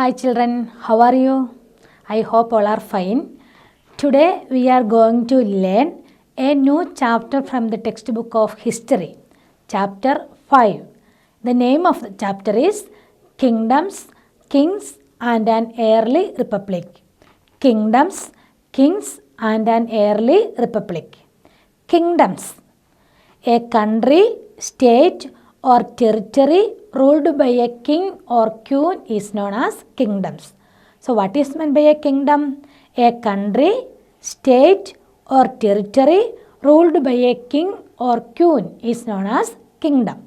Hi children, how are you? I hope all are fine. Today we are going to learn a new chapter from the textbook of history. Chapter 5. The name of the chapter is Kingdoms, Kings and an Early Republic. Kingdoms, Kings and an Early Republic. Kingdoms. A country, state or territory ruled by a king or queen is known as kingdoms. So what is meant by a kingdom? A country, state or territory ruled by a king or queen is known as kingdom.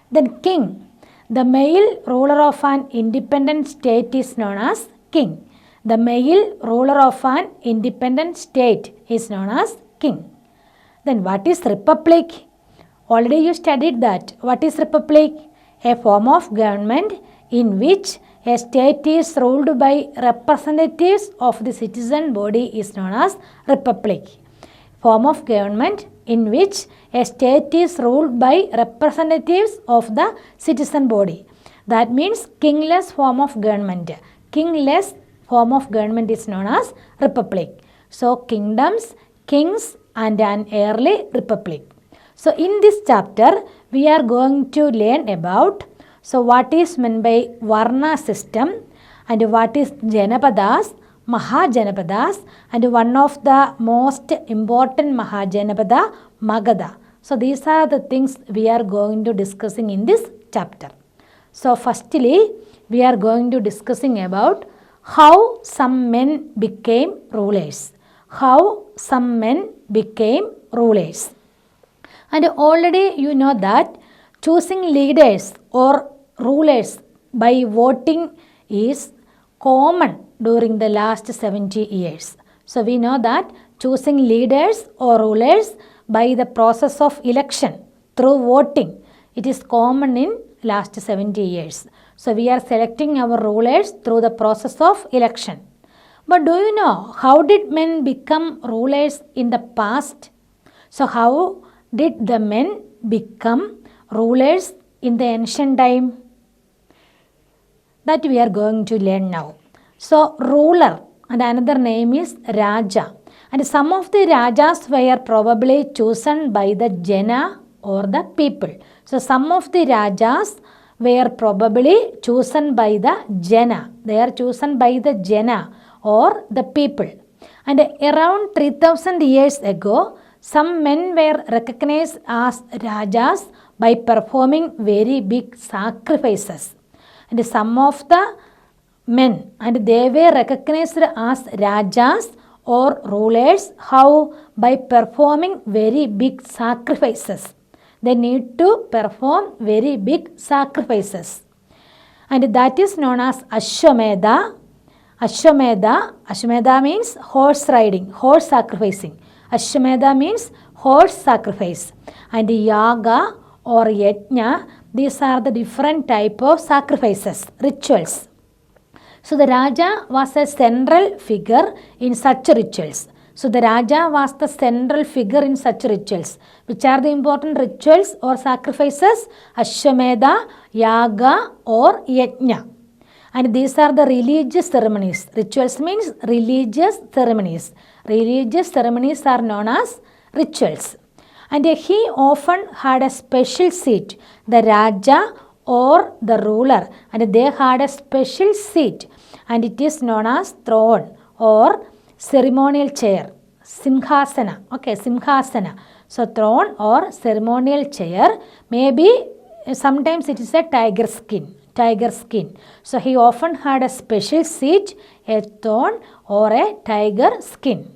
Then king, the male ruler of an independent state is known as king. The male ruler of an independent state is known as king. Then what is republic? Already you studied that. What is republic? A form of government in which a state is ruled by representatives of the citizen body is known as republic. Form of government in which a state is ruled by representatives of the citizen body. That means kingless form of government. Kingless form of government is known as republic. So kingdoms, kings and an early republic. So in this chapter we are going to learn about what is meant by Varna system and what is Janapadas, Mahajanapadas and one of the most important Mahajanapada, Magadha. So these are the things we are going to discussing in this chapter. So firstly we are going to discussing about how some men became rulers. How some men became rulers. And already you know that choosing leaders or rulers by voting is common during the last 70 years. So we know that choosing leaders or rulers by the process of election through voting, it is common in last 70 years. So we are selecting our rulers through the process of election. But do you know how did men become rulers in the past? So how did the men become rulers in the ancient time? That we are going to learn now. So ruler and another name is Raja. And some of the Rajas were probably chosen by the Jana or the people. So some of the Rajas were probably chosen by the Jana. They are chosen by the Jana or the people. And around 3000 years ago, some men were recognized as Rajas by performing very big sacrifices. And some of the men, and they were recognized as Rajas or rulers, how? By performing very big sacrifices. They need to perform very big sacrifices. And that is known as Ashwamedha. Ashwamedha means horse riding, horse sacrificing. Ashwamedha means horse sacrifice. And Yaga or Yajna, these are the different type of sacrifices, rituals. So the Raja was a central figure in such rituals. So the Raja was the central figure in such rituals. Which are the important rituals or sacrifices? Ashwamedha, Yaga or Yajna. And these are the religious ceremonies. Rituals means religious ceremonies. Religious ceremonies are known as rituals. And he often had a special seat, the Raja or the ruler. And they had a special seat. And it is known as throne or ceremonial chair. Simhasana. Okay, Simhasana. So throne or ceremonial chair. Maybe sometimes it is a tiger skin. Tiger skin. So he often had a special seat, a throne or a tiger skin.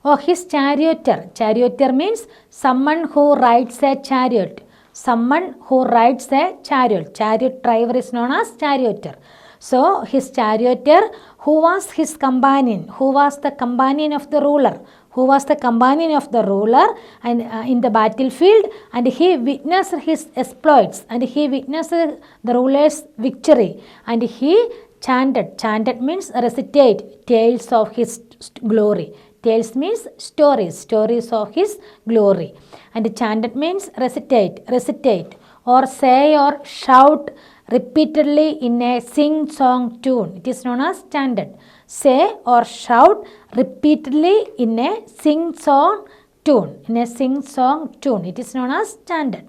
Or his charioteer. Charioteer means someone who rides a chariot. Someone who rides a chariot. Chariot driver is known as charioteer. So his charioteer, who was his companion? Who was the companion of the ruler? Who was the companion of the ruler and in the battlefield, and he witnessed his exploits and he witnessed the ruler's victory and he chanted means recitate tales of his glory. Tales means stories of his glory. And chanted means recitate or say or shout repeatedly in a sing-song tune. It is known as chanted. Say or shout repeatedly in a sing-song tune. In a sing-song tune. It is known as chanted.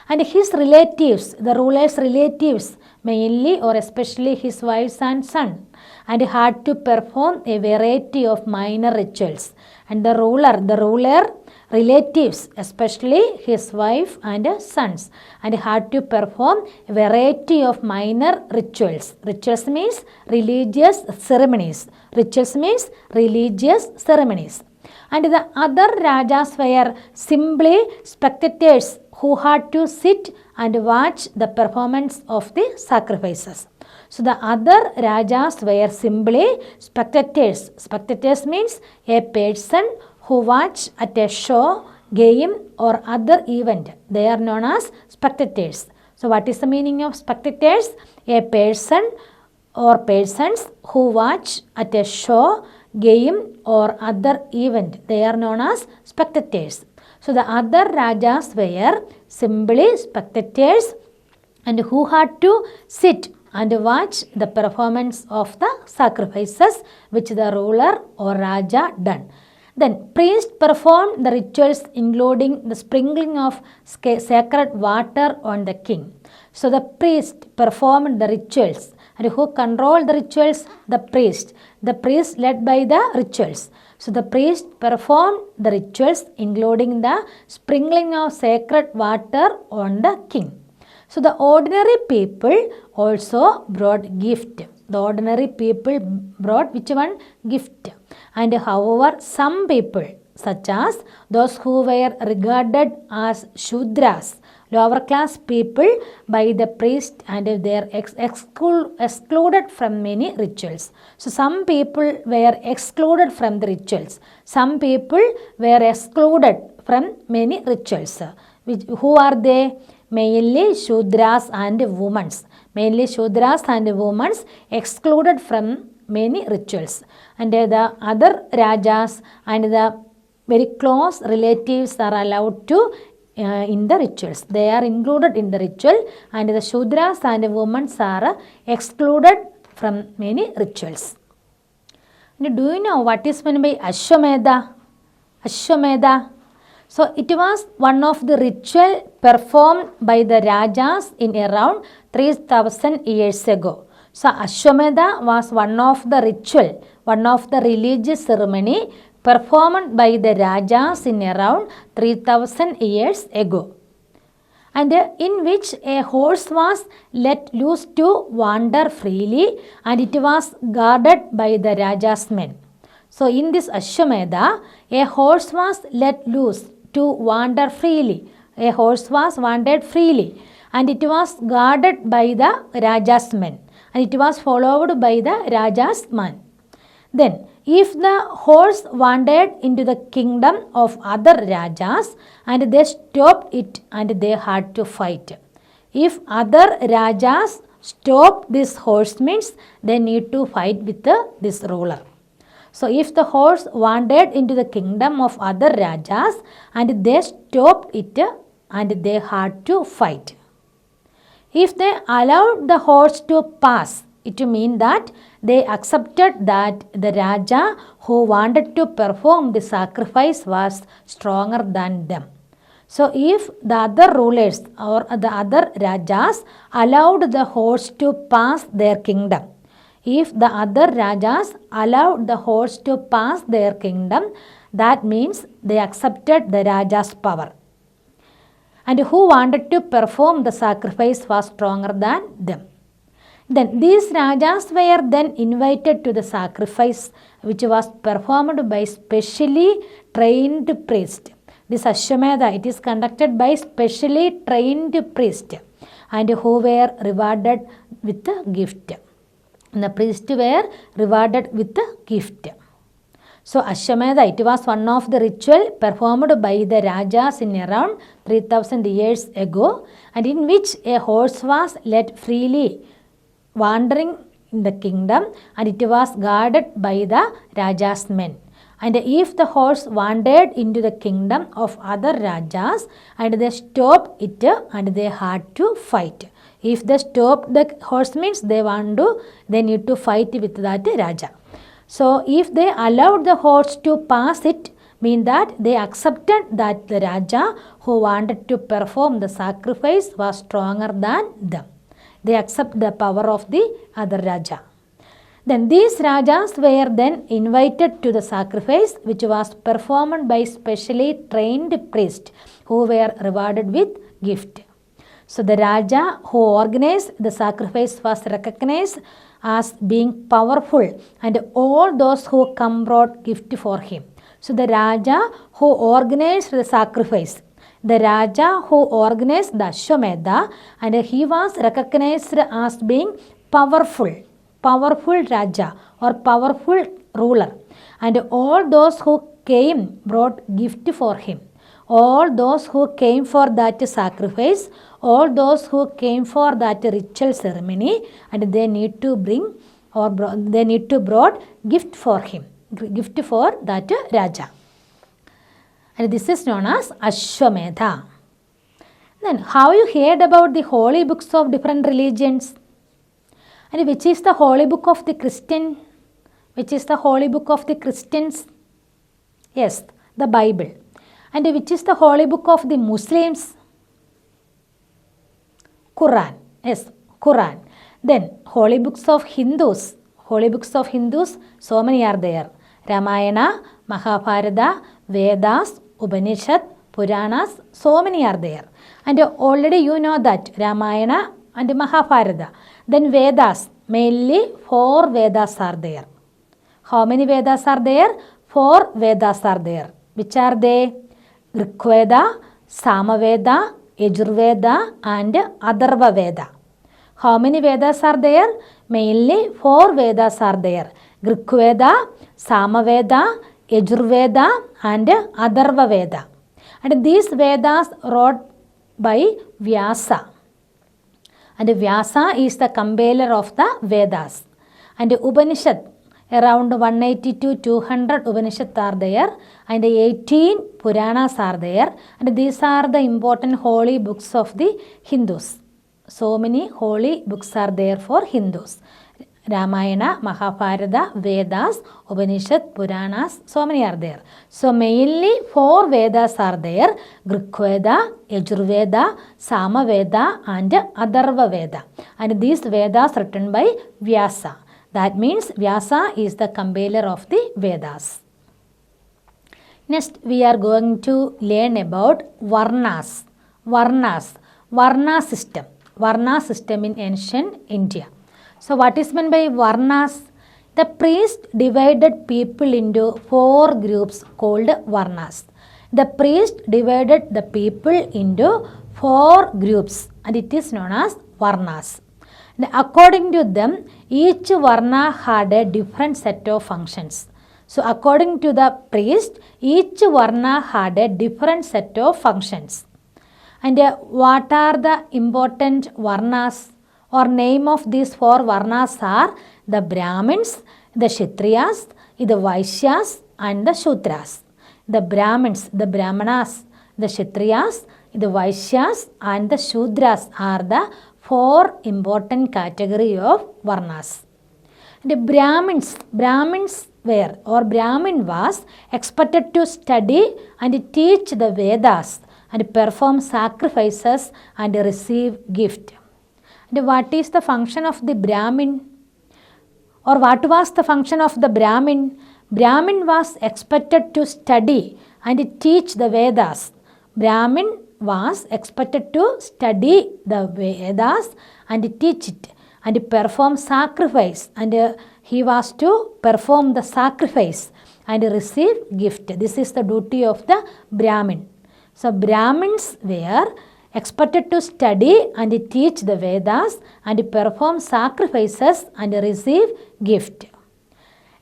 And his relatives, the ruler's relatives, mainly or especially his wives and son, and had to perform a variety of minor rituals. And the ruler relatives, especially his wife and sons, and had to perform a variety of minor rituals. Rituals means religious ceremonies. Rituals means religious ceremonies. And the other rajas were simply spectators who had to sit and watch the performance of the sacrifices. So the other rajas were simply spectators. Spectators means a person who watch at a show, game or other event. They are known as spectators. So what is the meaning of spectators? A person or persons who watch at a show, game or other event. They are known as spectators. So the other rajas were simply spectators and who had to sit and watch the performance of the sacrifices which the ruler or raja done. Then priest performed the rituals including the sprinkling of sacred water on the king. So the priest performed the rituals. And who controlled the rituals? The priest. The priest led by the rituals. So the priest performed the rituals including the sprinkling of sacred water on the king. So the ordinary people also brought gift. The ordinary people brought which one? Gift. And however, some people, such as those who were regarded as Shudras, lower class people by the priest, and they are excluded from many rituals. So some people were excluded from the rituals. Some people were excluded from many rituals. Who are they? Mainly Shudras and women. Mainly Shudras and women excluded from many rituals. And the other rajas and the very close relatives are allowed to in the rituals. They are included in the ritual, and the Shudras and women are excluded from many rituals. And do you know what is meant by Ashwamedha? Ashwamedha. So it was one of the ritual performed by the rajas in around 3000 years ago. So Ashwamedha was one of the ritual, one of the religious ceremony performed by the rajas in around 3000 years ago, and in which a horse was let loose to wander freely, and it was guarded by the raja's men. So in this Ashwamedha, a horse was let loose to wander freely. A horse was wandered freely, and it was guarded by the raja's men, and it was followed by the raja's man. Then if the horse wandered into the kingdom of other rajas, and they stopped it, and they had to fight. If other rajas stopped this horse, means they need to fight with this ruler. So if the horse wandered into the kingdom of other rajas, and they stopped it, and they had to fight. If they allowed the horse to pass, it means that they accepted that the Raja who wanted to perform the sacrifice was stronger than them. So if the other rulers or the other Rajas allowed the horse to pass their kingdom, if the other Rajas allowed the horse to pass their kingdom, that means they accepted the Raja's power. And who wanted to perform the sacrifice was stronger than them. Then these rajas were then invited to the sacrifice, which was performed by specially trained priest. This Ashwamedha, it is conducted by specially trained priest, and who were rewarded with a gift. And the priests were rewarded with a gift. So Ashwamedha, it was one of the ritual performed by the rajas in around 3000 years ago, and in which a horse was let freely wandering in the kingdom, and it was guarded by the raja's men. And if the horse wandered into the kingdom of other rajas, and they stopped it, and they had to fight. If they stop the horse means they need to fight with that Raja. So if they allowed the horse to pass it, mean that they accepted that the Raja who wanted to perform the sacrifice was stronger than them. They accept the power of the other Raja. Then these Rajas were then invited to the sacrifice, which was performed by specially trained priests who were rewarded with gift. So the Raja who organized the sacrifice was recognized as being powerful, and all those who come brought gift for him. So the Raja who organized the sacrifice, the Raja who organized the Ashwamedha, and he was recognized as being powerful Raja or powerful ruler, and all those who came brought gift for him. All those who came for that sacrifice, all those who came for that ritual ceremony, and they need to bring or they need to brought gift for him, gift for that Raja. And this is known as Ashwamedha. Then how you heard about the holy books of different religions? And which is the holy book of the Christian? Which is the holy book of the Christians? Yes, the Bible. And which is the holy book of the Muslims? Quran. Yes, Quran. Then holy books of Hindus. Holy books of Hindus, so many are there. Ramayana, Mahabharata, Vedas, Upanishad, Puranas, so many are there. And already you know that Ramayana and Mahabharata. Then Vedas, mainly 4 Vedas are there. How many Vedas are there? 4 Vedas are there. Which are they? Rigveda, Samaveda, Yajurveda and Atharva Veda. How many Vedas are there? Mainly 4 Vedas are there. Rigveda, Samaveda, Yajurveda and Atharva Veda. And these Vedas wrote by Vyasa. And Vyasa is the compiler of the Vedas. And Upanishad, around 180 to 200 Upanishads are there, and 18 Puranas are there, and these are the important holy books of the Hindus. So many holy books are there for Hindus. Ramayana, Mahabharata, Vedas, Upanishad, Puranas, so many are there. So mainly 4 Vedas are there: Rigveda, Yajurveda, Samaveda and Atharva Veda. And these Vedas written by Vyasa. That means Vyasa is the compiler of the Vedas. Next we are going to learn about Varnas. Varna system in ancient India. So what is meant by Varnas? The priest divided people into 4 groups called Varnas. The priest divided the people into 4 groups and it is known as Varnas. And according to them, each Varna had a different set of functions. So according to the priest, each Varna had a different set of functions. And what are the important Varnas? Or name of these 4 Varnas are the Brahmins, the Kshatriyas, the Vaishyas and the Shudras. The Brahmins, the Brahmanas, the Kshatriyas, the Vaishyas and the Shudras are the 4 important category of Varnas. The Brahmins were or Brahmin was expected to study and teach the Vedas and perform sacrifices and receive gift. And what is the function of the Brahmin? Or what was the function of the Brahmin? Brahmin was expected to study and teach the Vedas. Brahmin was expected to study the Vedas and teach it and perform sacrifice, and he was to perform the sacrifice and receive gift. This is the duty of the Brahmin. So Brahmins were expected to study and teach the Vedas and perform sacrifices and receive gift.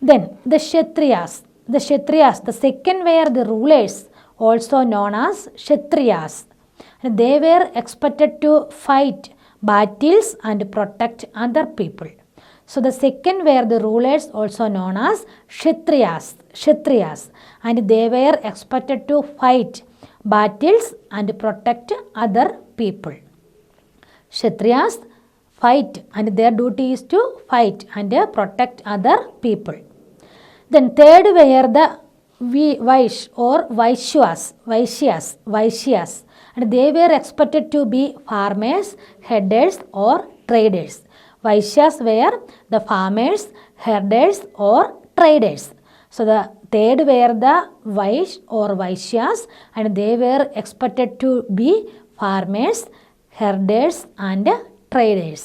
Then the Kshatriyas, the second were the rulers, also known as Kshatriyas. They were expected to fight battles and protect other people. So the second were the rulers, also known as Kshatriyas, and they were expected to fight battles and protect other people. Kshatriyas, fight, and their duty is to fight and protect other people. Then third were the Vaishya or Vaishyas, and they were expected to be farmers, herders or traders. Vaishyas were the farmers, herders or traders. So the third were the Vaishya or Vaishyas, and they were expected to be farmers, herders and traders.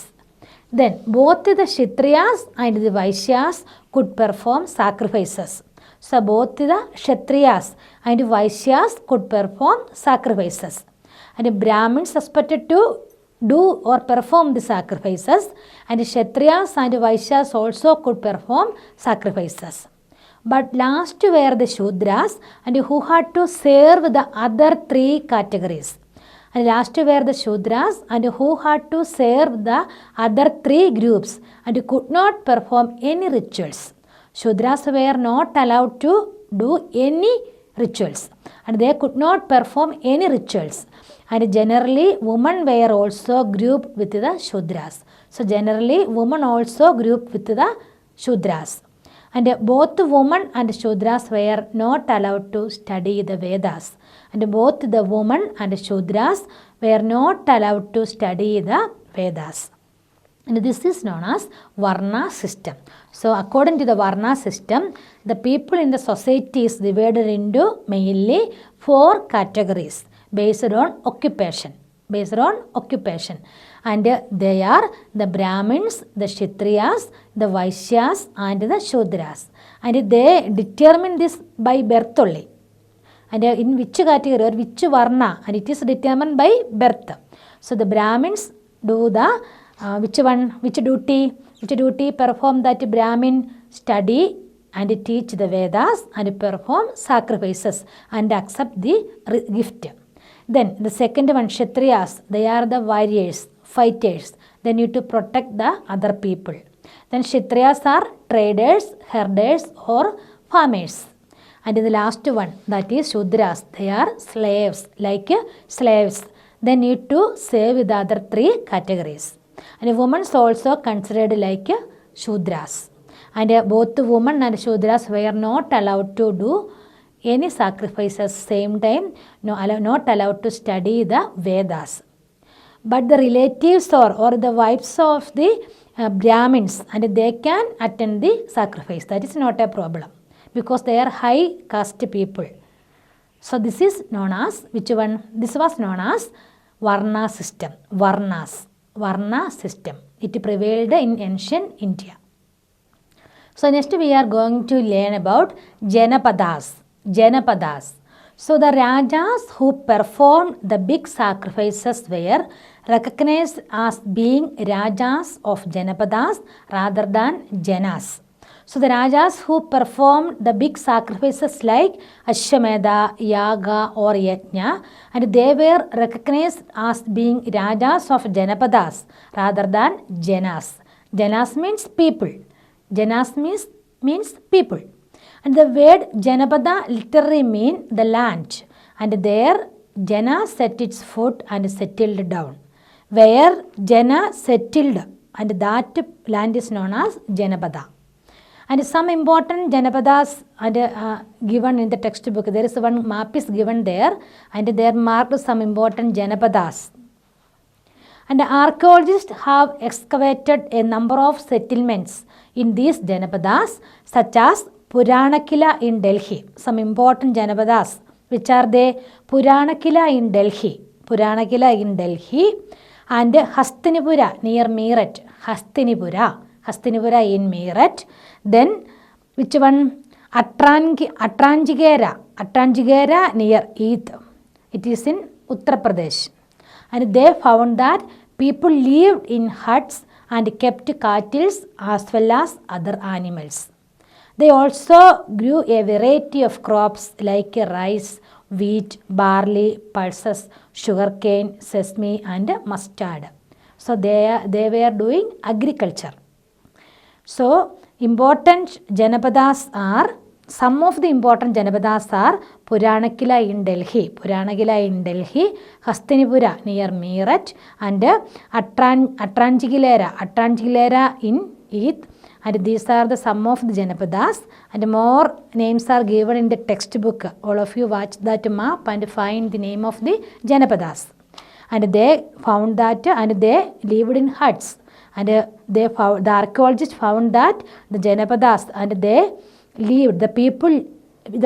Then both the Kshatriyas and the Vaishyas could perform sacrifices. So both the Kshatriyas and Vaishyas could perform sacrifices. And Brahmins expected to do or perform the sacrifices, and Kshatriyas and Vaishyas also could perform sacrifices. But last were the Shudras, and who had to serve the other three categories. And last were the Shudras, and who had to serve the other three groups and could not perform any rituals. Shudras were not allowed to do any rituals, and they could not perform any rituals. And generally women were also grouped with the Shudras. So generally women also grouped with the Shudras. And both women and Shudras were not allowed to study the Vedas. And both the women and Shudras were not allowed to study the Vedas. And this is known as Varna system. So according to the Varna system, the people in the society is divided into mainly 4 categories based on occupation. And they are the Brahmins, the Kshatriyas, the Vaishyas and the Shudras. And they determine this by birth only. And in which category or which Varna, and it is determined by birth. So the Brahmins do the which duty perform that Brahmin? Study and teach the Vedas and perform sacrifices and accept the gift. Then the second one, Kshatriyas, they are the warriors, fighters. They need to protect the other people. Then Kshatriyas are traders, herders or farmers. And the last one, that is Shudras, they are slaves, like slaves. They need to serve the other 3 categories. And women also considered like Shudras. And both women and Shudras were not allowed to do any sacrifices same time, not allowed to study the Vedas. But the relatives or the wives of the Brahmins, and they can attend the sacrifice. That is not a problem because they are high caste people. So this is known as, which one? This was known as Varna system. Varna system. It prevailed in ancient India. So next we are going to learn about Janapadas. So the Rajas who performed the big sacrifices were recognized as being Rajas of Janapadas rather than Janas. So the Rajas who performed the big sacrifices like Ashwamedha, Yaga or Yajna, and they were recognized as being Rajas of Janapadas rather than Janas. Janas means people. Janas means people. And the word Janapada literally means the land. And there Jana set its foot and settled down. Where Jana settled, and that land is known as Janapada. And some important Janapadas are given in the textbook. There is one map is given there, and there marked some important Janapadas. And archaeologists have excavated a number of settlements in these Janapadas, such as Puranakila in Delhi. Some important Janapadas, which are they? Puranakila in Delhi, and Hastinapura near Meerut. Hastinapura in Meerut. Then which one? Atranjigera near Eith. It is in Uttar Pradesh. And they found that people lived in huts and kept cattle as well as other animals. They also grew a variety of crops like rice, wheat, barley, pulses, sugarcane, sesame and mustard. So they were doing agriculture. So important Janapadas are, some of the important Janapadas are Puranakila in Delhi, Hastinapura near Meerut, and Atranchigilera in Eith. And these are the some of the Janapadas, and more names are given in the textbook. All of you watch that map and find the name of the Janapadas. And they found that, and they lived in huts. And the archaeologists found that the Janapadas, and they lived, the people in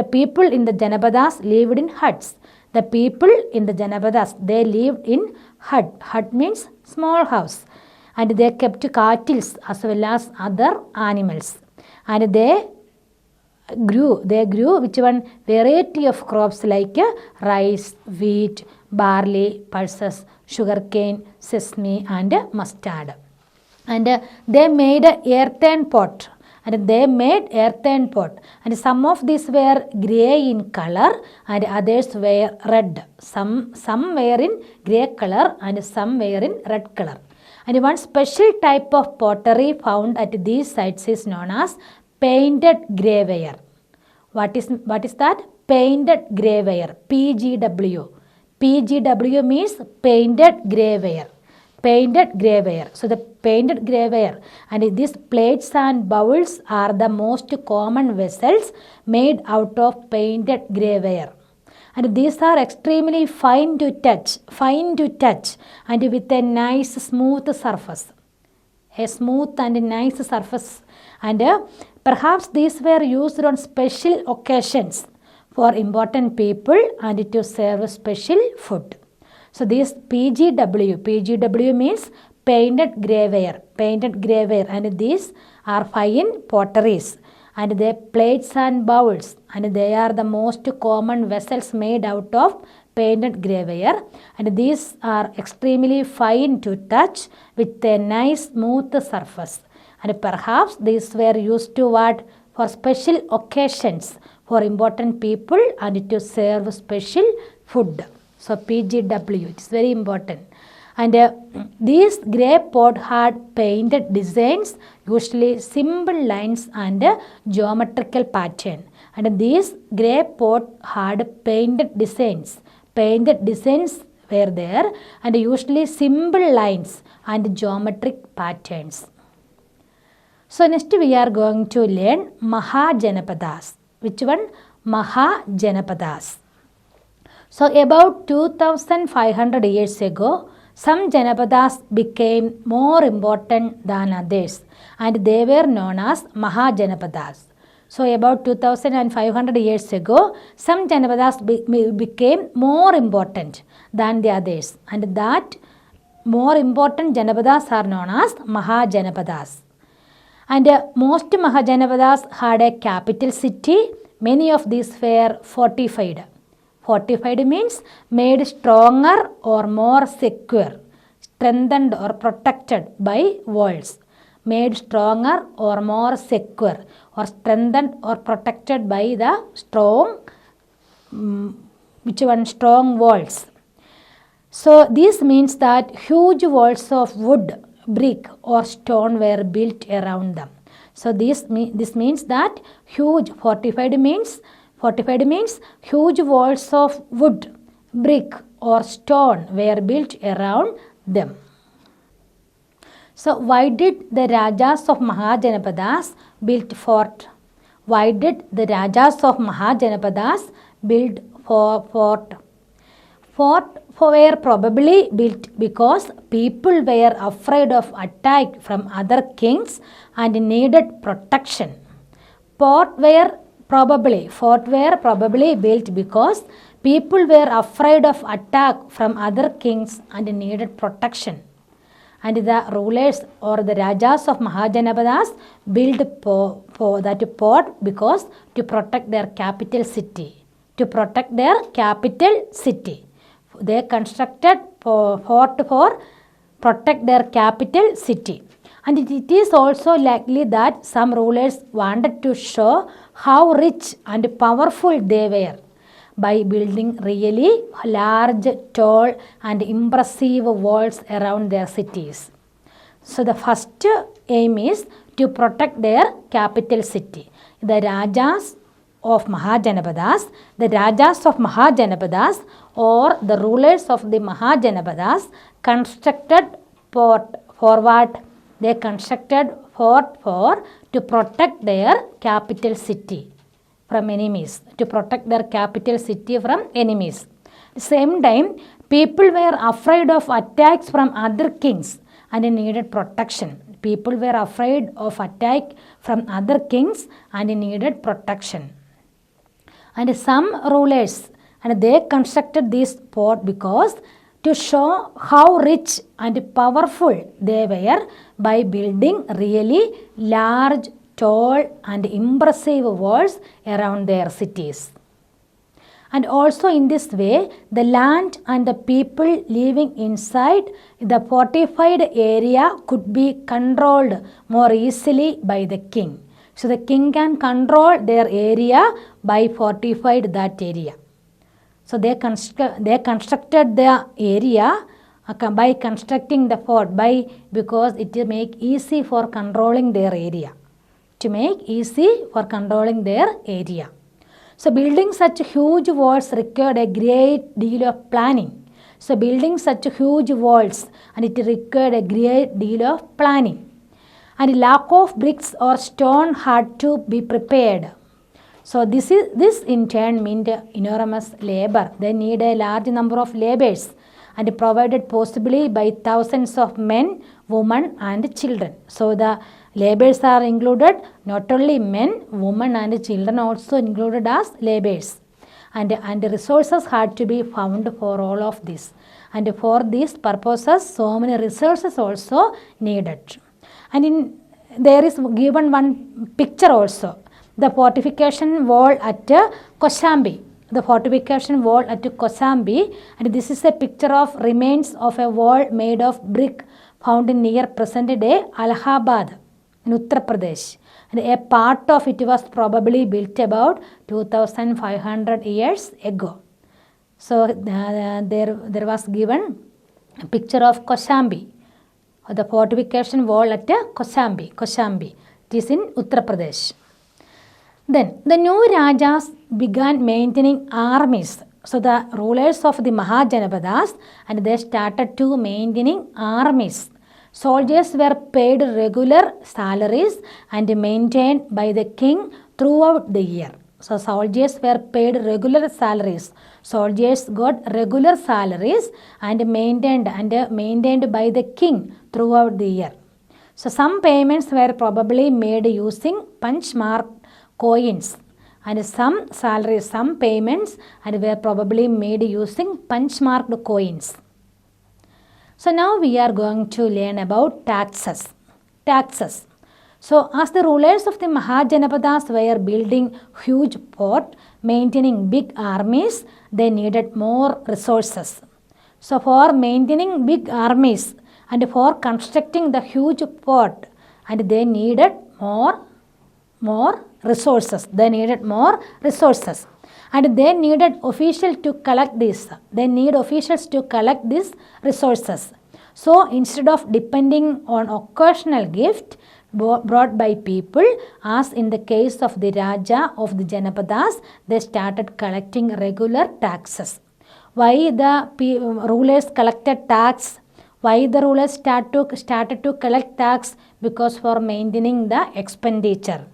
the Janapadas lived in huts. The people in the Janapadas, they lived in hut. Hut means small house. And they kept cattle as well as other animals. And they grew which one? Variety of crops like rice, wheat, barley, pulses, sugarcane, sesame and mustard. And they made an earthen pot. And some of these were grey in color and others were red. Some were in grey color and some were in red color. And one special type of pottery found at these sites is known as painted grey ware. What is that? Painted grey ware. PGW. PGW means painted grey ware. Painted grey ware. So the painted grey ware, and these plates and bowls are the most common vessels made out of painted grey ware. And these are extremely fine to touch and with a nice smooth surface. A smooth and nice surface. And perhaps these were used on special occasions for important people and to serve special food. So this PGW means painted grey ware, and these are fine potteries. And they plates and bowls, and they are the most common vessels made out of painted grey ware, and these are extremely fine to touch with a nice smooth surface. And perhaps these were used to what? For special occasions for important people and to serve special food. So PGW, it is very important. And these grey pot had painted designs, usually simple lines and geometrical pattern. And these grey pot had painted designs. Painted designs were there and usually simple lines and geometric patterns. So next we are going to learn Mahajanapadas. Which one? Mahajanapadas. So about 2500 years ago, some Janapadas became more important than others, and they were known as Mahajanapadas. So about 2500 years ago, some Janapadas became more important than the others, and that more important Janapadas are known as Mahajanapadas. And most Mahajanapadas had a capital city. Many of these were fortified. Fortified means made stronger or more secure, strengthened or protected by walls. Made stronger or more secure or strengthened or protected by the strong walls. So this means that huge walls of wood, brick or stone were built around them. So this means that fortified means huge walls of wood, brick or stone were built around them. So why did the Rajas of Mahajanapadas build fort? Why did the Rajas of Mahajanapadas build fort? Fort were probably built because people were afraid of attack from other kings and needed protection. Fort were probably built because people were afraid of attack from other kings and needed protection. And the rulers or the Rajas of Mahajanapadas built that fort because to protect their capital city. They constructed fort for protect their capital city. And it is also likely that some rulers wanted to show how rich and powerful they were by building really large, tall and impressive walls around their cities. So the first aim is to protect their capital city. The Rajas of Mahajanapadas, the Rajas of Mahajanapadas or the rulers of the Mahajanapadas constructed fort for what? They constructed fort for to protect their capital city from enemies, to protect their capital city from enemies. At the same time, people were afraid of attacks from other kings and needed protection. People were afraid of attack from other kings and needed protection. And some rulers, and they constructed this fort because to show how rich and powerful they were by building really large, tall and impressive walls around their cities. And also in this way, the land and the people living inside the fortified area could be controlled more easily by the king. So the king can control their area by fortified that area. So they constructed the area by constructing the fort because it will make easy for controlling their area. To make easy for controlling their area. So building such huge walls required a great deal of planning. So building such huge walls and it required a great deal of planning. And lack of bricks or stone had to be prepared. So this in turn meant enormous labor. They need a large number of laborers and provided possibly by thousands of men, women and children. So the laborers are included, not only men, women and children also included as laborers. And resources had to be found for all of this. And for these purposes, so many resources also needed. And there is given one picture also. The fortification wall at Koshambi. The fortification wall at Koshambi. And this is a picture of remains of a wall made of brick found in near present day Allahabad in Uttar Pradesh. And a part of it was probably built about 2500 years ago. So there was given a picture of Koshambi, the fortification wall at Koshambi. It is in Uttar Pradesh. Then the new Rajas began maintaining armies. So the rulers of the Mahajanapadas and they started to maintaining armies. Soldiers were paid regular salaries and maintained by the king throughout the year. So soldiers were paid regular salaries. Soldiers got regular salaries and maintained by the king throughout the year. So some payments were probably made using punch mark coins and some salaries, some payments and were probably made using punch marked coins. So now we are going to learn about taxes. So as the rulers of the Mahajanapadas were building huge fort, maintaining big armies, they needed more resources. So for maintaining big armies and for constructing the huge fort, and they needed more resources. And they needed officials to collect this. They need officials to collect these resources. So instead of depending on occasional gift brought by people, as in the case of the Raja of the Janapadas, they started collecting regular taxes. Why the rulers collected tax? Why the rulers started to collect tax? Because for maintaining the expenditure.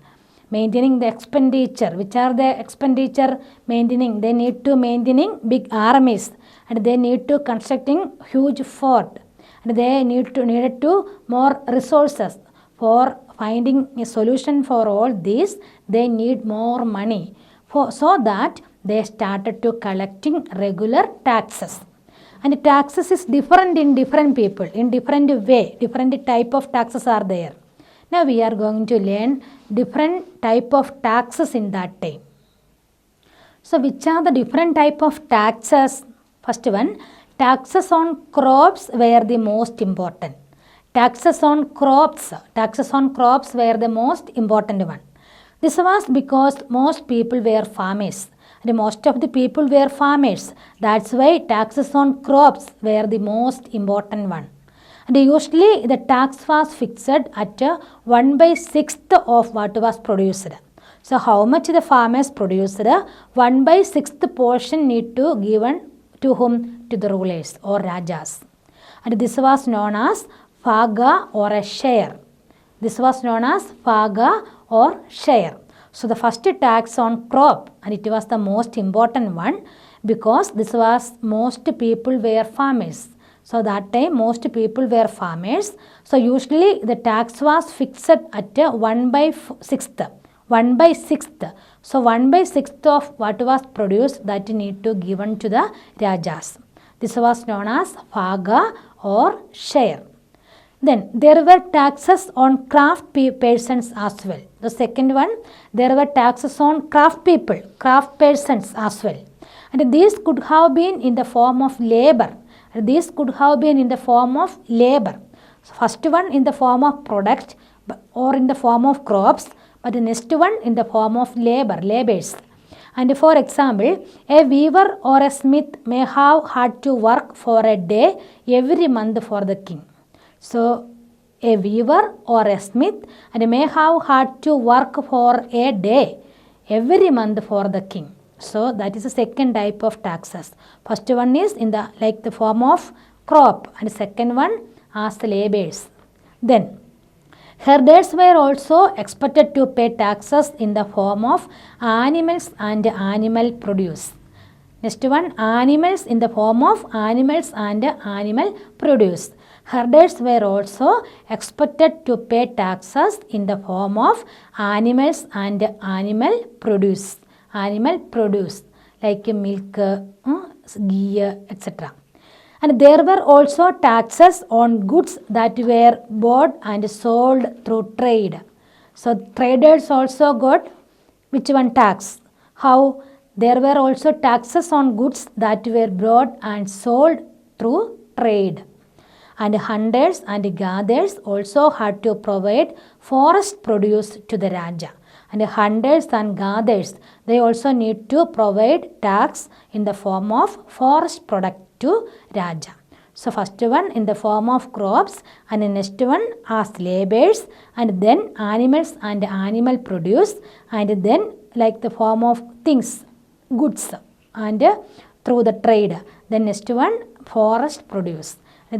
Which are the expenditure? Maintaining. They need to maintaining big armies and they need to constructing huge fort and they needed to more resources. For finding a solution for all this, they need more money. So that they started to collecting regular taxes. And taxes is different in different people, in different way. Different type of taxes are there. Now we are going to learn different type of taxes in that time. So which are the different type of taxes? First one, taxes on crops were the most important. Taxes on crops were the most important one. This was because most people were farmers. And most of the people were farmers. That's why taxes on crops were the most important one. And usually the tax was fixed at 1/6 of what was produced. So how much the farmers produced, 1/6 portion need to given to whom? To the rulers or rajas. And this was known as Phaga or a share. This was known as Phaga or share. So the first tax on crop, and it was the most important one because this was most people were farmers. So that time most people were farmers. So usually the tax was fixed at 1/6. 1/6. So 1/6 of what was produced that need to given to the rajas. This was known as Phaga or share. Then there were taxes on craft persons as well. The second one, there were taxes on craft people, craft persons as well. And these could have been in the form of labor. These could have been in the form of labor. So first one in the form of product or in the form of crops, but the next one in the form of labors. And for example, a weaver or a smith may have had to work for a day every month for the king. So a weaver or a smith and may have had to work for a day every month for the king. So that is the second type of taxes. First one is in the like the form of crop, and second one as the labors. Then herders were also expected to pay taxes in the form of animals and animal produce. Next one, animals in the form of animals and animal produce. Herders were also expected to pay taxes in the form of animals and animal produce. Animal produce like milk, ghee, etc. And there were also taxes on goods that were bought and sold through trade. So traders also got which one tax? How? There were also taxes on goods that were bought and sold through trade. And hunters and gatherers also had to provide forest produce to the Raja. And hunters and gatherers, they also need to provide tax in the form of forest product to Raja. So first one in the form of crops, and the next one as labors, and then animals and animal produce, and then like the form of things, goods, and through the trade. Then next one forest produce.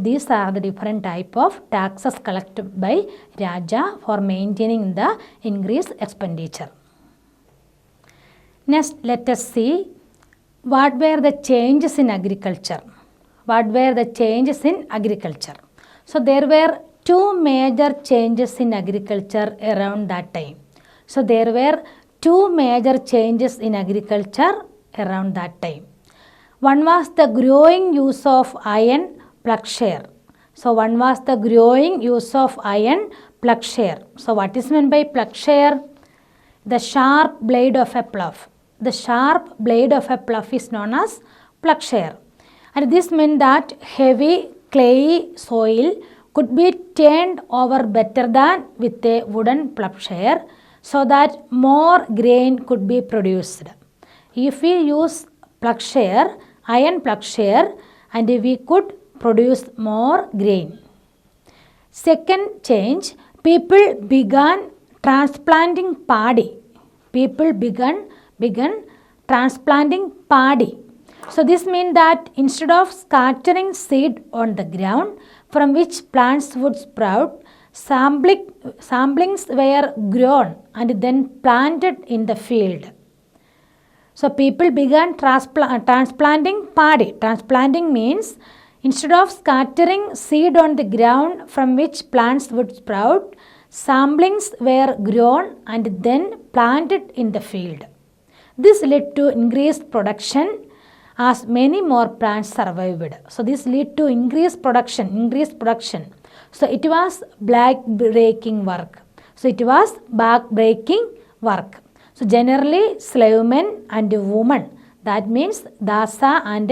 These are the different type of taxes collected by Raja for maintaining the increased expenditure. Next, let us see what were the changes in agriculture. What were the changes in agriculture? So there were two major changes in agriculture around that time. So there were two major changes in agriculture around that time. One was the growing use of iron plowshare. So one was the growing use of iron plowshare. So what is meant by plowshare? The sharp blade of a plough. The sharp blade of a plough is known as plowshare. And this meant that heavy clayey soil could be turned over better than with a wooden plowshare so that more grain could be produced. If we use plowshare, iron plowshare, and we could produce more grain. Second change, people began transplanting paddy. People began transplanting paddy. So this means that instead of scattering seed on the ground from which plants would sprout, samplings were grown and then planted in the field. So people began transplanting paddy. Transplanting means instead of scattering seed on the ground from which plants would sprout, samplings were grown and then planted in the field. This led to increased production as many more plants survived. So this led to increased production. So it was back-breaking work. So generally slave men and women, that means dasa and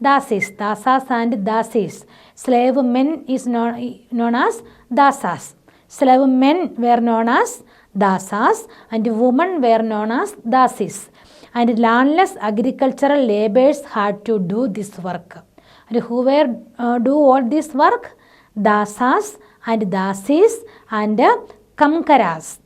dasis, dasas and dasis. Slave men is known as dasas. Slave men were known as dasas and women were known as dasis. And landless agricultural laborers had to do this work. And who were do all this work? Dasas and dasis and kamkaras.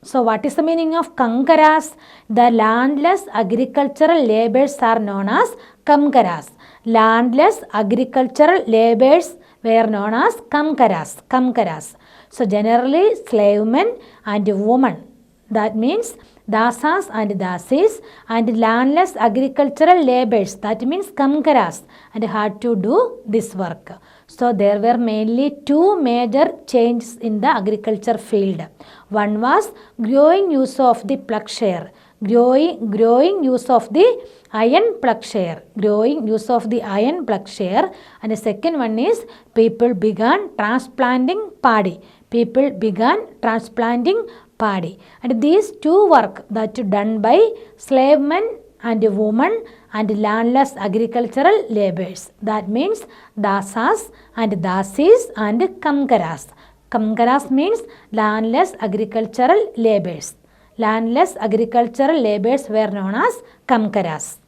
So what is the meaning of Kankaras? The landless agricultural laborers are known as Kamkaras. Landless agricultural laborers were known as Kamkaras. So generally slave men and women, that means dasas and dasis, and landless agricultural laborers, that means Kamkaras, and had to do this work. So there were mainly two major changes in the agriculture field. One was growing use of the ploughshare, growing use of the iron ploughshare, and the second one is people began transplanting paddy. And these two work that done by slave men and women and landless agricultural laborers, that means dasas and dasis and Kamkaras. Kamkaras means landless agricultural laborers. Landless agricultural laborers were known as Kamkaras.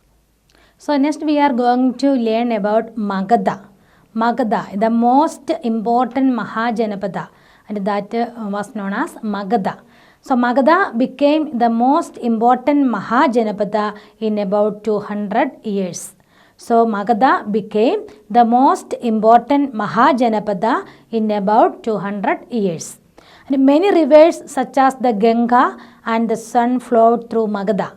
So next we are going to learn about Magadha. Magadha, the most important Mahajanapada, and that was known as Magadha. So Magadha became the most important Mahajanapada in about 200 years. So Magadha became the most important Mahajanapada in about 200 years. And many rivers such as the Ganga and the Sun flowed through Magadha.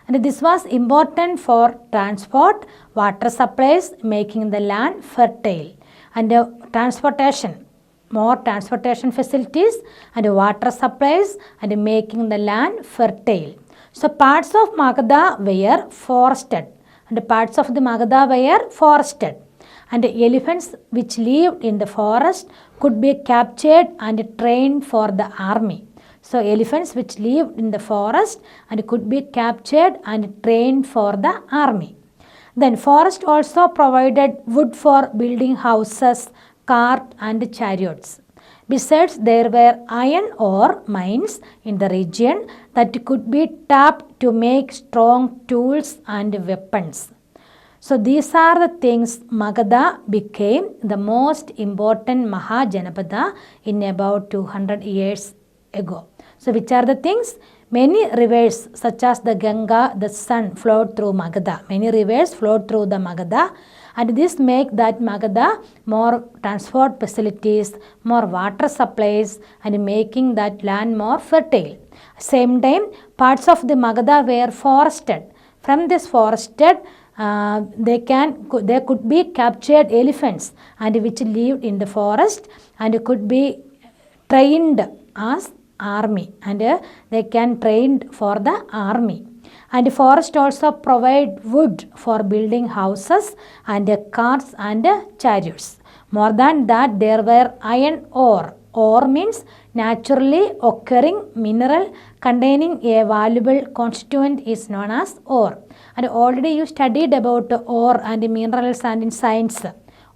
And this was important for transport, water supplies, making the land fertile, and transportation, more transportation facilities and water supplies, and making the land fertile. So parts of Magadha were forested, and parts of the Magadha were forested, and elephants which lived in the forest could be captured and trained for the army. So elephants which lived in the forest and could be captured and trained for the army. Then forest also provided wood for building houses, cart and chariots. Besides, there were iron ore mines in the region that could be tapped to make strong tools and weapons. So these are the things Magadha became the most important Mahajanapada in about 200 years ago. So which are the things? Many rivers such as the Ganga, the Sun flowed through Magadha. Many rivers flowed through the Magadha, and this make that Magadha more transport facilities, more water supplies, and making that land more fertile. Same time, parts of the Magadha were forested. From this forested, there could be captured elephants and which lived in the forest and could be trained as army, and they can trained for the army. And forest also provide wood for building houses and carts and chariots. More than that, there were iron ore. Ore means naturally occurring mineral containing a valuable constituent is known as ore. And already you studied about ore and minerals and in science,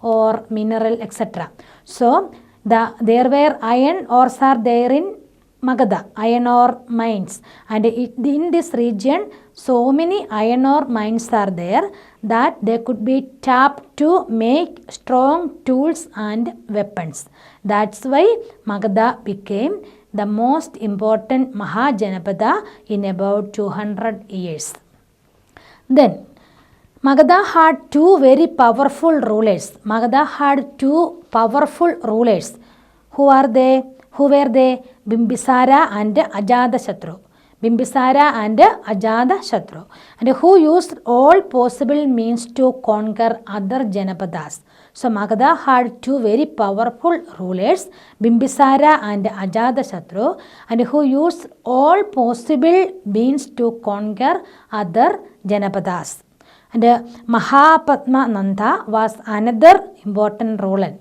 ore, mineral, etc. So there were iron ores are there in Magadha, iron ore mines, and in this region so many iron ore mines are there that they could be tapped to make strong tools and weapons. That's why Magadha became the most important Mahajanapada in about 200 years. Then Magadha had two very powerful rulers. Magadha had two powerful rulers. Who were they? Bimbisara and Ajatashatru. And who used all possible means to conquer other Janapadas. So Magadha had two very powerful rulers, Bimbisara and Ajatashatru, and who used all possible means to conquer other Janapadas. And Mahapadmananda was another important ruler.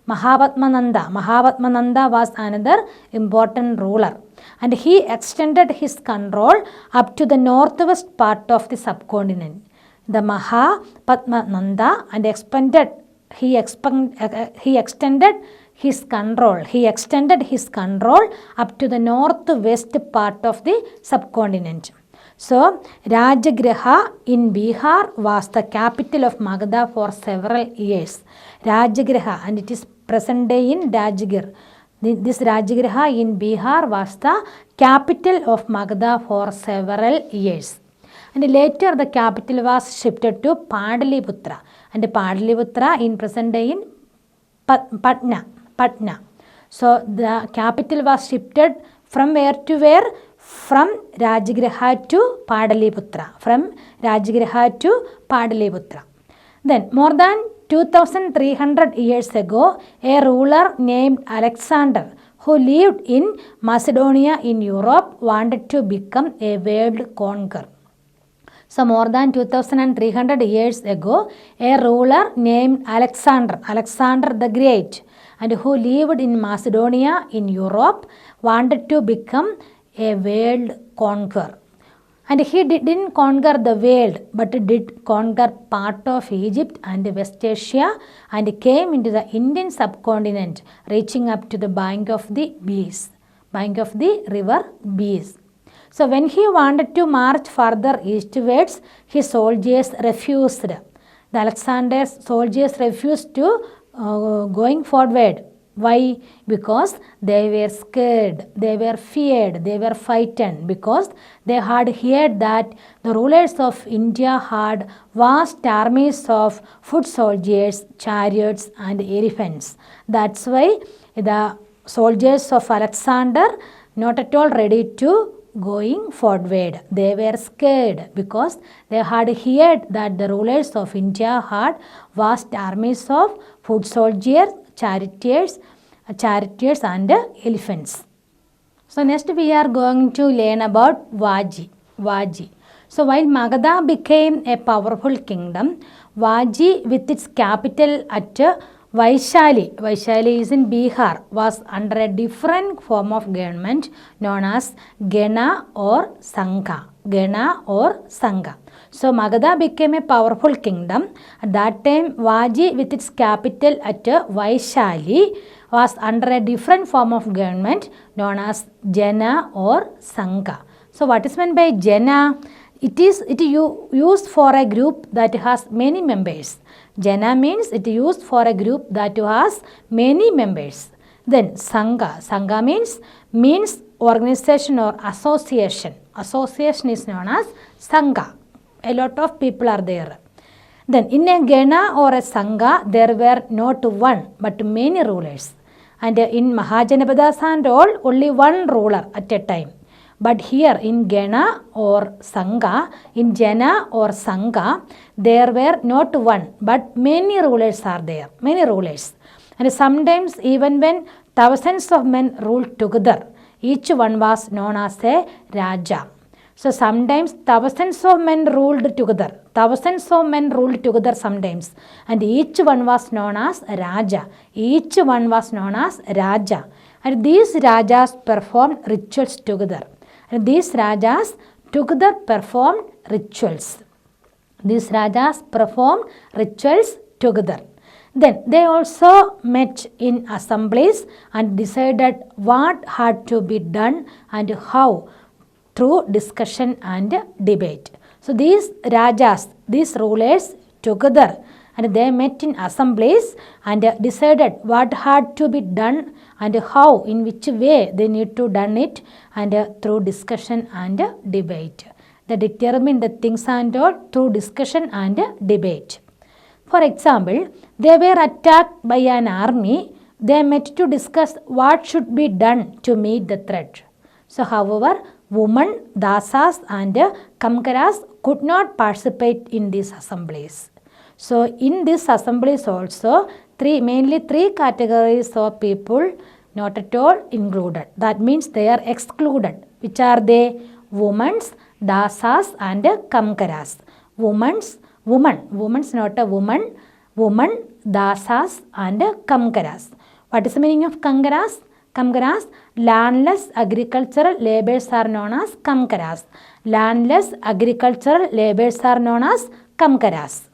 Mahapadmananda was another important ruler, and he extended his control up to the northwest part of the subcontinent. The Mahapadmananda and he extended his control up to the northwest part of the subcontinent. So Rajagriha in Bihar was the capital of Magadha for several years. Rajagriha, and it is present day in Rajgir. This Rajagriha in Bihar was the capital of Magadha for several years. And later the capital was shifted to Padaliputra. And Padaliputra in present day in Patna. So the capital was shifted from where to where? From Rajagriha to Padaliputra. From Rajagriha to Padaliputra. Then more than 2300 years ago, a ruler named Alexander, who lived in Macedonia in Europe, wanted to become a world conqueror. So more than 2300 years ago, a ruler named Alexander the Great, and who lived in Macedonia in Europe, wanted to become a world conqueror. And he didn't conquer the world, but did conquer part of Egypt and West Asia, and came into the Indian subcontinent, reaching up to the bank of the river Beas. So when he wanted to march further eastwards, his soldiers refused. The Alexander's soldiers refused to going forward. Why? Because they were scared, they were feared, they were frightened, because they had heard that the rulers of India had vast armies of foot soldiers, chariots and elephants. That's why the soldiers of Alexander not at all ready to going forward. They were scared because they had heard that the rulers of India had vast armies of foot soldiers, chariots and elephants. So next we are going to learn about Vaji. So while Magadha became a powerful kingdom, Vaji with its capital at Vaishali is in Bihar, was under a different form of government known as Gena or Sangha. So Magadha became a powerful kingdom. At that time, Vaji with its capital at Vaishali was under a different form of government known as Jena or Sangha. So what is meant by Jena? It is used for a group that has many members. Jena means it is used for a group that has many members. Then Sangha means organization or association. Association is known as Sangha. A lot of people are there. Then in a Gena or a Sangha, there were not one but many rulers. And in Mahajanapadas and all, only one ruler at a time. But here in Gena or Sangha, there were not one but many rulers are there. Many rulers. And sometimes even when thousands of men ruled together, each one was known as a Raja. So sometimes thousands of men ruled together sometimes, and each one was known as Raja. And these Rajas performed rituals together. Then they also met in assemblies and decided what had to be done and how, through discussion and debate. So these Rajas, these rulers together, and they met in assemblies and decided what had to be done and how, in which way they need to done it, and through discussion and debate. They determined the things and all through discussion and debate. For example, they were attacked by an army. They met to discuss what should be done to meet the threat. So however, women, dasas and kamkaras could not participate in these assemblies. So in these assemblies also, mainly three categories of people not at all included. That means they are excluded. Which are they? Women's, dasas and kamkaras. Women's not a woman, dasas and kamkaras. What is the meaning of kamkaras? Kamkaras, landless agricultural laborers are known as kamkaras. Landless agricultural laborers are known as kamkaras.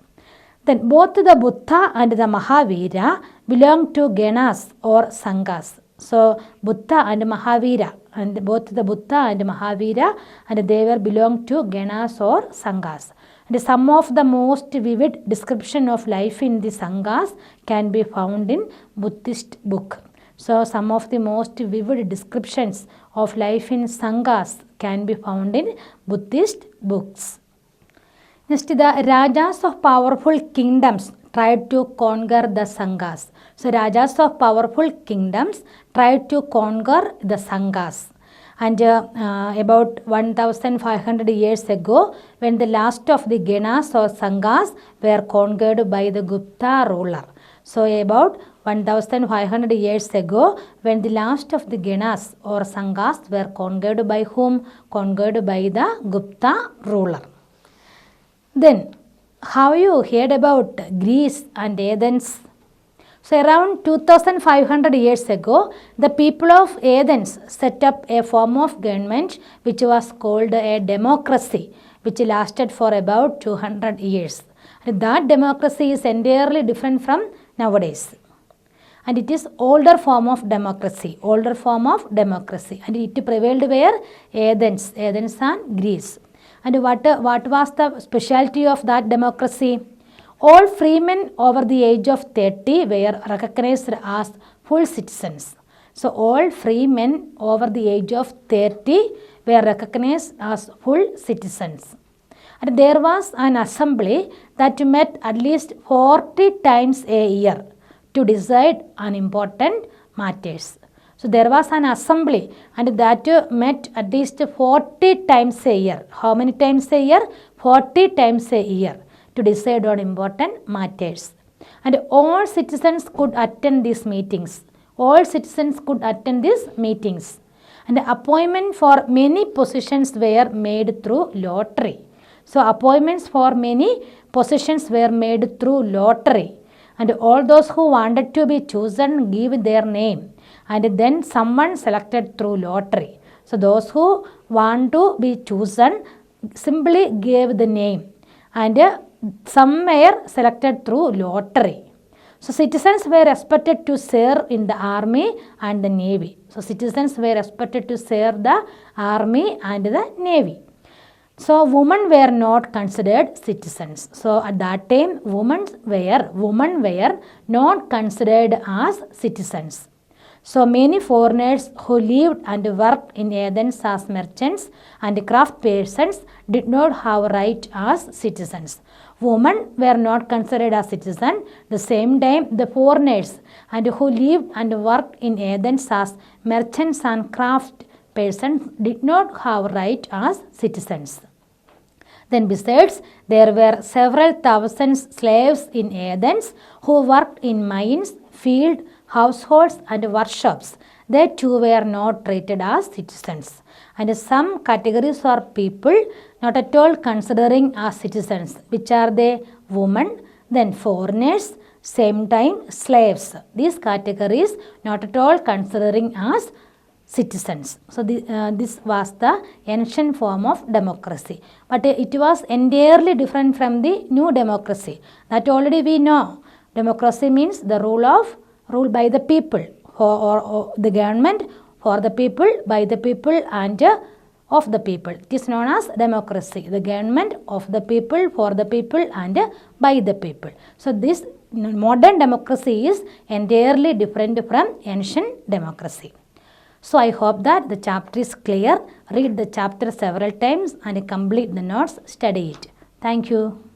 Then both the Buddha and the Mahavira belong to Genas or Sanghas. So Buddha and Mahavira, and both the Buddha and Mahavira, and they were belong to Genas or Sanghas. And some of the most vivid description of life in the Sanghas can be found in Buddhist book. So some of the most vivid descriptions of life in Sanghas can be found in Buddhist books. Next, the Rajas of powerful kingdoms tried to conquer the Sanghas. So Rajas of powerful kingdoms tried to conquer the Sanghas. And about 1500 years ago, when the last of the Ganas or Sanghas were conquered by the Gupta ruler. So about 1500 years ago, when the last of the Ganas or Sanghas were conquered by whom? Conquered by the Gupta ruler. Then, have you heard about Greece and Athens? So around 2500 years ago, the people of Athens set up a form of government which was called a democracy, which lasted for about 200 years. And that democracy is entirely different from nowadays. And it is older form of democracy, and it prevailed where? Athens and Greece. And what was the specialty of that democracy? All freemen over the age of 30 were recognized as full citizens. So all freemen over the age of 30 were recognized as full citizens. And there was an assembly that met at least 40 times a year to decide on important matters. So there was an assembly and that met at least 40 times a year. How many times a year? 40 times a year to decide on important matters. And all citizens could attend these meetings. And the appointment for many positions were made through lottery. So appointments for many positions were made through lottery. And all those who wanted to be chosen give their name. And then someone selected through lottery. So those who want to be chosen simply gave the name. And some were selected through lottery. So citizens were expected to serve in the army and the navy. So women were not considered citizens. So at that time, women were not considered as citizens. So many foreigners who lived and worked in Athens as merchants and craft persons did not have right as citizens. Women were not considered as citizens. The same time, the foreigners and who lived and worked in Athens as merchants and craft persons did not have right as citizens. Then besides, there were several thousand slaves in Athens who worked in mines, field, households and workshops. They too were not treated as citizens. And some categories are people not at all considering as citizens. Which are they? Women, then foreigners, same time slaves. These categories not at all considering as citizens. So this was the ancient form of democracy. But it was entirely different from the new democracy. That already we know. Democracy means the rule by the people, or the government for the people, by the people and of the people. It is known as democracy. The government of the people, for the people and by the people. So this modern democracy is entirely different from ancient democracy. So I hope that the chapter is clear. Read the chapter several times and complete the notes. Study it. Thank you.